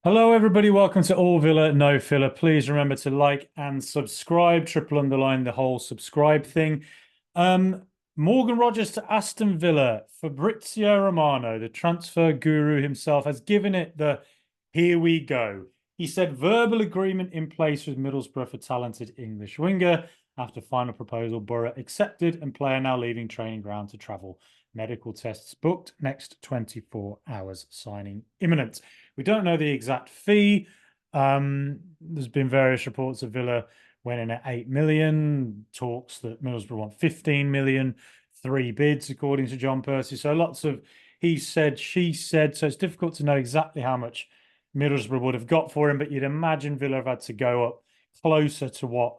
Hello, everybody. Welcome to All Villa, No Filler. Please remember to like and subscribe. Triple underline the whole subscribe thing. Um, Morgan Rogers to Aston Villa. Fabrizio Romano, the transfer guru himself, has given it the here we go. He said verbal agreement in place with Middlesbrough for talented English winger. After final proposal, Borough accepted and player now leaving training ground to travel. Medical tests booked next 24 hours. Signing imminent. We don't know the exact fee. There's been various reports of Villa went in at 8 million, talks that Middlesbrough want 15 million, three bids, according to John Percy. So lots of he said, she said. So it's difficult to know exactly how much Middlesbrough would have got for him, but you'd imagine Villa have had to go up closer to what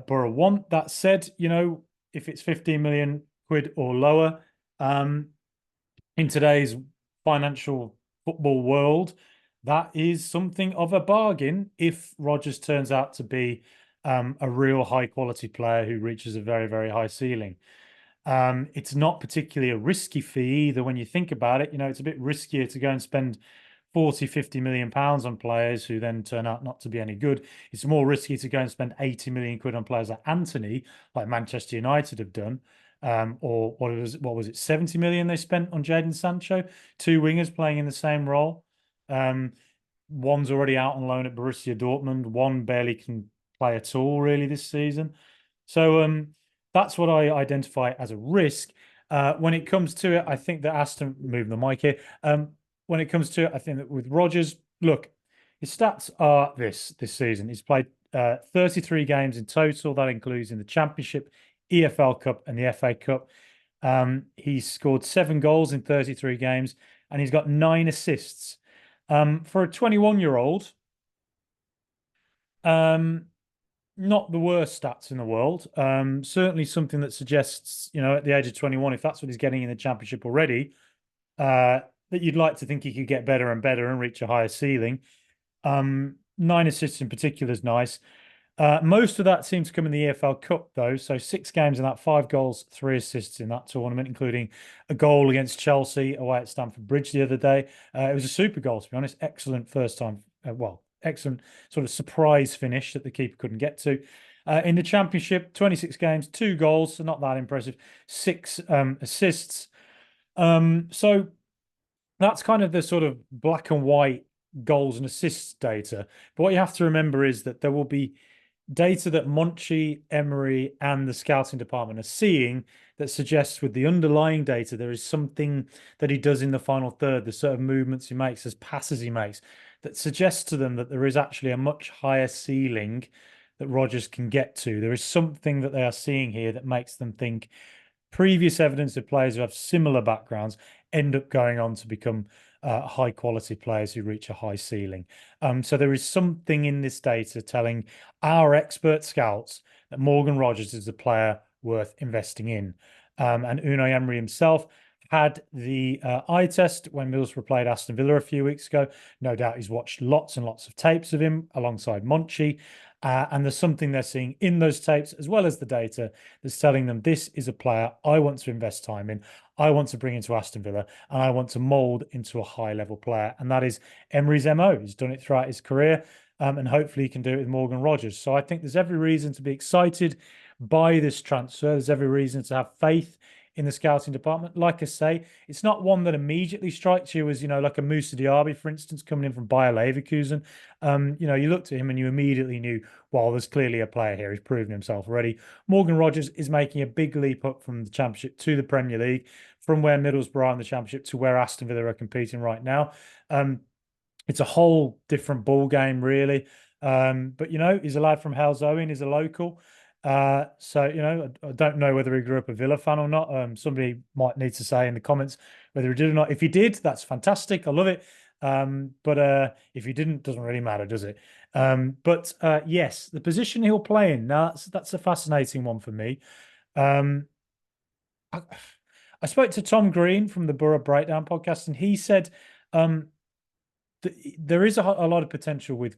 Borough want. That said, if it's 15 million quid or lower, in today's financial football world, that is something of a bargain if Rodgers turns out to be a real high quality player who reaches a very, very high ceiling. It's not particularly a risky fee either when you think about it. It's a bit riskier to go and spend 40, 50 million pounds on players who then turn out not to be any good. It's more risky to go and spend 80 million quid on players like Anthony, like Manchester United have done. Or what was it, 70 million they spent on Jadon Sancho, two wingers playing in the same role. Um, one's already out on loan at Borussia Dortmund, one barely can play at all really this season. So that's what I identify as a risk. When it comes to it, I think that Aston moving the mic here. When it comes to it, I think that with Rodgers, look, his stats are this season. He's played 33 games in total. That includes in the Championship, EFL Cup, and the FA Cup. He's scored 7 goals in 33 games, and he's got 9 assists. For a 21-year-old, um, not the worst stats in the world. Certainly something that suggests, at the age of 21, if that's what he's getting in the Championship already, that you'd like to think he could get better and better and reach a higher ceiling. 9 assists in particular is nice. Most of that seems to come in the EFL Cup, though. So 6 games in that, 5 goals, 3 assists in that tournament, including a goal against Chelsea away at Stamford Bridge the other day. It was a super goal, to be honest. Excellent first time. Excellent sort of surprise finish that the keeper couldn't get to. In the Championship, 26 games, 2 goals, so not that impressive. 6 assists. So that's kind of the sort of black and white goals and assists data. But what you have to remember is that there will be data that Monchi, Emery, and the scouting department are seeing that suggests with the underlying data, there is something that he does in the final third, the sort of movements he makes, as passes he makes, that suggests to them that there is actually a much higher ceiling that Rodgers can get to. There is something that they are seeing here that makes them think previous evidence of players who have similar backgrounds end up going on to become high quality players who reach a high ceiling. So there is something in this data telling our expert scouts that Morgan Rogers is a player worth investing in. And Unai Emery himself had the eye test when Middlesbrough played Aston Villa a few weeks ago. No doubt he's watched lots and lots of tapes of him alongside Monchi. And there's something they're seeing in those tapes, as well as the data, that's telling them this is a player I want to invest time in. I want to bring into Aston Villa, and I want to mold into a high level player. And that is Emery's MO. He's done it throughout his career, and hopefully he can do it with Morgan Rogers. So I think there's every reason to be excited by this transfer. There's every reason to have faith in the scouting department. Like I say, it's not one that immediately strikes you as, like a Moussa Diaby, for instance, coming in from Bayer Leverkusen. You looked at him and you immediately knew, well, there's clearly a player here. He's proven himself already. Morgan Rogers is making a big leap up from the Championship to the Premier League, from where Middlesbrough are in the Championship to where Aston Villa are competing right now. It's a whole different ball game, really. But he's a lad from Halesowen, he's a local. So I don't know whether he grew up a Villa fan or not. Somebody might need to say in the comments whether he did or not. If he did, that's fantastic. I love it. But if he didn't, doesn't really matter, does it? But yes, the position he'll play in, now that's a fascinating one for me. Um, I, I spoke to Tom Green from the Borough Breakdown podcast, and he said there is a lot of potential with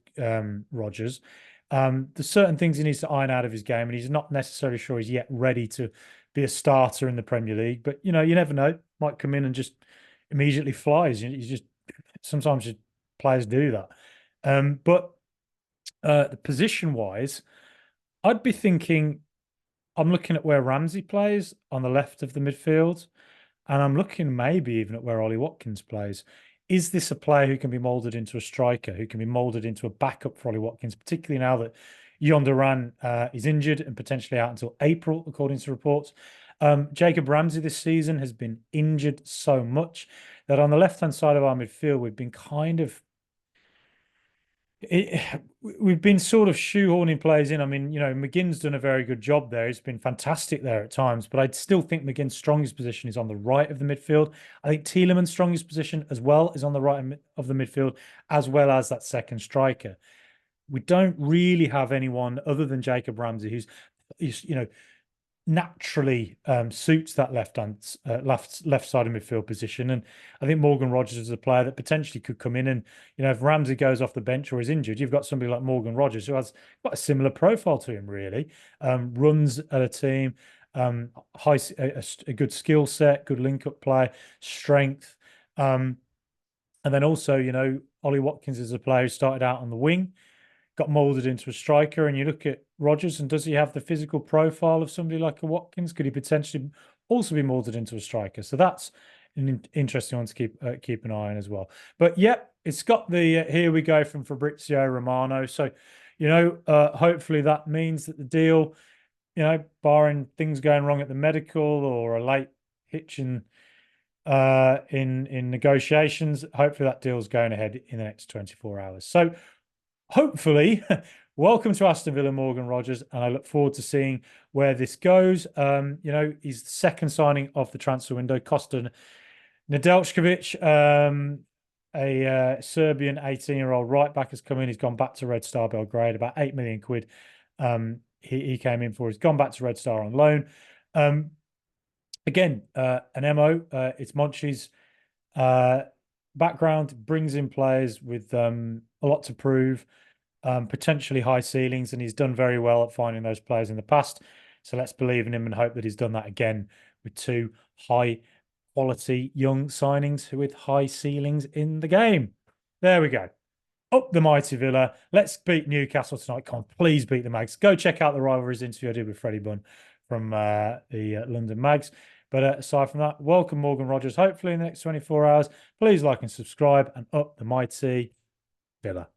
Rodgers. There's certain things he needs to iron out of his game, and he's not necessarily sure he's yet ready to be a starter in the Premier League. But you never know. Might come in and just immediately flies. You just sometimes players do that. But the position wise, I'd be thinking I'm looking at where Ramsey plays on the left of the midfield, and I'm looking maybe even at where Ollie Watkins plays. Is this a player who can be moulded into a striker, who can be moulded into a backup for Ollie Watkins, particularly now that Yon Duran is injured and potentially out until April, according to reports? Jacob Ramsey this season has been injured so much that on the left-hand side of our midfield, we've been kind of we've been sort of shoehorning players in. I mean, McGinn's done a very good job there. He's been fantastic there at times, but I'd still think McGinn's strongest position is on the right of the midfield. I think Tielemans' strongest position as well is on the right of the midfield, as well as that second striker. We don't really have anyone other than Jacob Ramsey who's naturally suits that left side of midfield position. And I think Morgan Rogers is a player that potentially could come in and, if Ramsey goes off the bench or is injured, you've got somebody like Morgan Rogers who has quite a similar profile to him, really. Runs at a team, a good skill set, good link-up play, strength. And then also, Ollie Watkins is a player who started out on the wing, got molded into a striker, and you look at Rodgers, and does he have the physical profile of somebody like a Watkins? Could he potentially also be molded into a striker? So that's an interesting one to keep an eye on as well. But yep, it's got the here we go from Fabrizio Romano. So hopefully that means that the deal, barring things going wrong at the medical or a late hitch in negotiations, hopefully that deal's going ahead in the next 24 hours. So hopefully, welcome to Aston Villa, Morgan Rogers, and I look forward to seeing where this goes. He's the second signing of the transfer window. Kostan Nedeljkovic, a Serbian 18-year-old right back, has come in. He's gone back to Red Star Belgrade, about 8 million quid. He came in for. He's gone back to Red Star on loan. Again, an MO. It's Monchi's background, brings in players with a lot to prove, potentially high ceilings, and he's done very well at finding those players in the past. So let's believe in him and hope that he's done that again with two high quality young signings with high ceilings in the game. There we go. Up the mighty Villa. Let's beat Newcastle tonight. Come on, please beat the Mags. Go check out the Rivalries interview I did with Freddie Bunn from the London Mags. But aside from that, welcome Morgan Rogers. Hopefully in the next 24 hours, please like and subscribe, and up the mighty Villa.